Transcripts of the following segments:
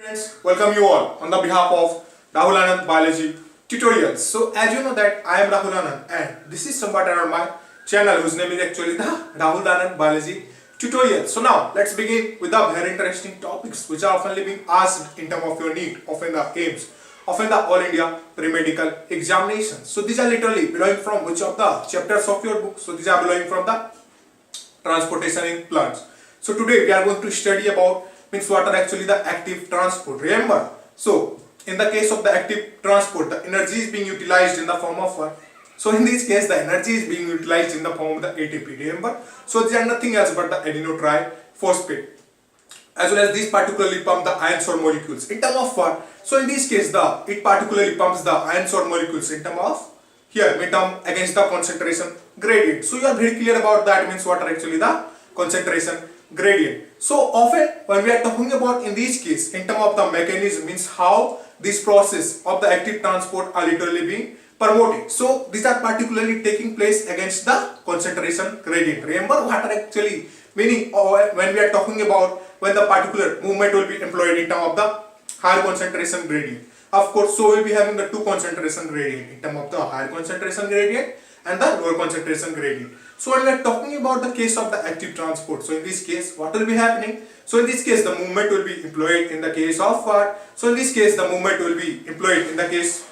Friends, welcome you all on the behalf of Rahul Anand Biology Tutorials. So as you know that I am Rahul Anand and this is somewhat around my channel whose name is actually the Rahul Anand Biology Tutorials. So now let's begin with the very interesting topics which are often being asked in terms of your Neet, often the Aims, often the All India Pre-Medical Examinations. So these are literally belonging from which of the chapters of your book? So these are belonging from the transportation in plants. So today we are going to study about means what are actually the active transport. Remember, so in the case of the active transport, the energy is being utilized in the form of what? So in this case, the energy is being utilized in the form of the ATP. Remember, so these are nothing else but the adenyl triphosphate. As well as these particularly pump the ions or molecules in terms of what? So in this case, it particularly pumps the ions or molecules in terms of here midterm against the concentration gradient. So you are very clear about that, means what are actually the concentration gradient. So often when we are talking about in this case in terms of the mechanism, means how this process of the active transport are literally being promoted. So these are particularly taking place against the concentration gradient. Remember what are actually meaning when we are talking about when the particular movement will be employed in terms of the higher concentration gradient. Of course, so we'll be having the two concentration gradient in terms of the higher concentration gradient and the lower concentration gradient. So when we are talking about the case of the active transport, so in this case what will be happening? So in this case the movement will be employed in the case of what? So in this case the movement will be employed in the case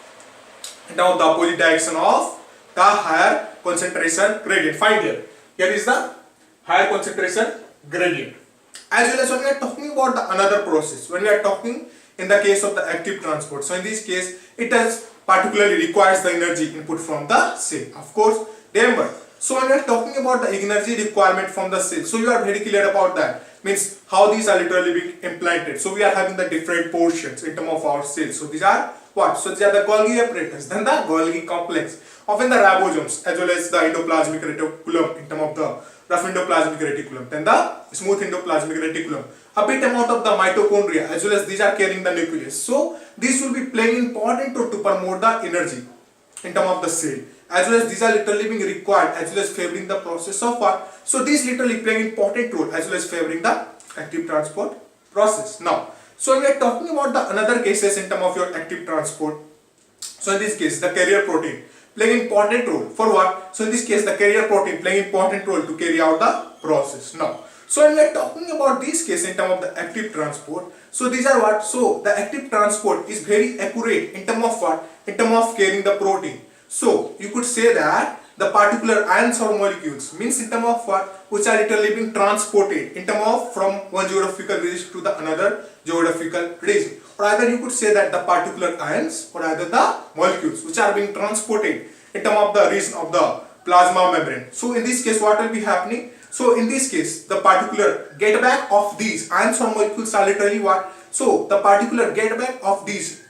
in terms of the opposite direction of the higher concentration gradient. Find here. Here is the higher concentration gradient. As well as when we are talking about the another process, when we are talking in the case of the active transport, so in this case it has particularly requires the energy input from the cell. Of course, remember, so when we are talking about the energy requirement from the cell, so you are very clear about that, means how these are literally being implanted. So we are having the different portions in terms of our cells. So these are what? So these are the Golgi apparatus, then the Golgi complex, often the ribosomes, as well as the endoplasmic reticulum in terms of the rough endoplasmic reticulum, then the smooth endoplasmic reticulum, a bit amount of the mitochondria, as well as these are carrying the nucleus. So these will be playing important role to promote the energy in terms of the cell, as well as these are literally being required, as well as favoring the process of what? So these literally playing important role as well as favoring the active transport process. Now, so when we are talking about the another cases in terms of your active transport, so in this case the carrier protein playing important role for what? So in this case the carrier protein playing important role to carry out the process. Now, so when we are talking about this case in terms of the active transport, so these are what? So the active transport is very accurate in terms of what? In terms of carrying the protein. So you could say that the particular ions or molecules means in terms of what? Which are literally being transported in terms of from one geographical region to the another geographical region. Or either you could say that the particular ions or either the molecules which are being transported in terms of the region of the plasma membrane. So in this case what will be happening? So in this case the particular get back of these ions or molecules are literally what? So the particular get back of these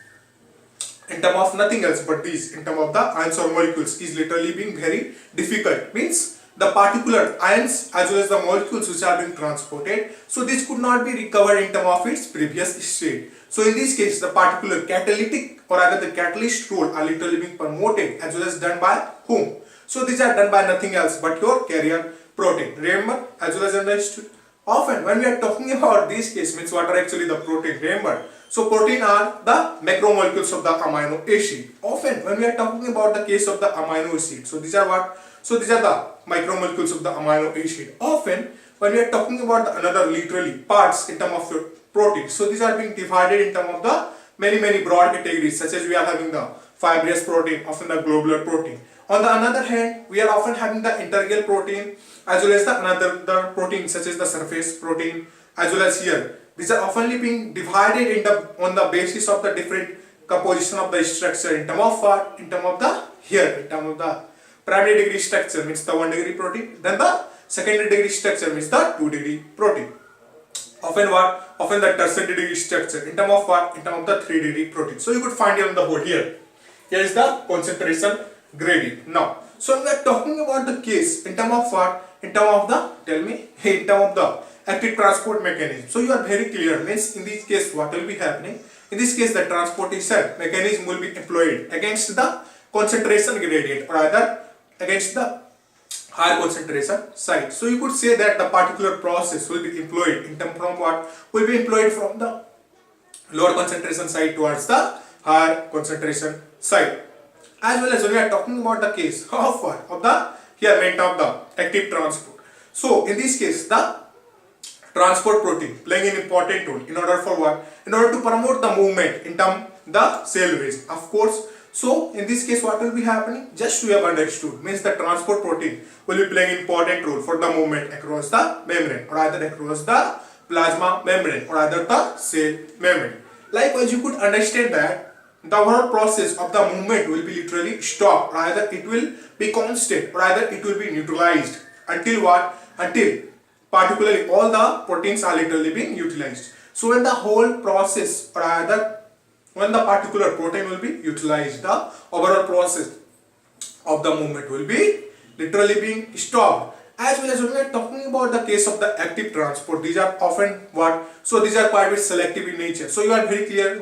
in terms of nothing else but these in terms of the ions or molecules is literally being very difficult. Means the particular ions as well as the molecules which are being transported, so this could not be recovered in terms of its previous state. So in this case the particular catalytic or rather the catalyst role are literally being promoted as well as done by whom? So these are done by nothing else but your carrier protein. Remember, as well as understood. Often when we are talking about this case, means what are actually the protein? Remember, so protein are the macromolecules of the amino acid. Often when we are talking about the case of the amino acid, so these are what? So these are the macromolecules of the amino acid. Often when we are talking about the another literally parts in terms of your protein, so these are being divided in terms of the many broad categories, such as we are having the fibrous protein, often the globular protein. On the other hand, we are often having the integral protein as well as the another protein such as the surface protein, as well as here. These are often being divided on the basis of the different composition of the structure in terms of what? In terms of the here, in terms of the primary degree structure means the 1 degree protein, then the secondary degree structure means the 2 degree protein. Often what? Often the tertiary degree structure in terms of what? In terms of the 3 degree protein. So you could find it on the board here. Here is the concentration gradient. Now, so when we are talking about the case in terms of what? In terms of the, tell me, in terms of the active transport mechanism. So you are very clear, means in this case what will be happening? In this case the transportation mechanism will be employed against the concentration gradient or either against the higher concentration site. So you could say that the particular process will be employed in terms from what? Will be employed from the lower concentration site towards the higher concentration site. As well as when we are talking about the case of what? Of the here meant of the active transport. So in this case, the transport protein playing an important role in order for what? In order to promote the movement in term the cell waste, of course. So in this case, what will be happening? Just we have understood, means the transport protein will be playing an important role for the movement across the membrane, or either across the plasma membrane, or either the cell membrane. Likewise, you could understand that the whole process of the movement will be literally stopped, or either it will be constant, or either it will be neutralized until what? Until particularly all the proteins are literally being utilized. So when the whole process, or either when the particular protein will be utilized, the overall process of the movement will be literally being stopped. As well as when we are talking about the case of the active transport, these are often what? So these are quite bit selective in nature. So you are very clear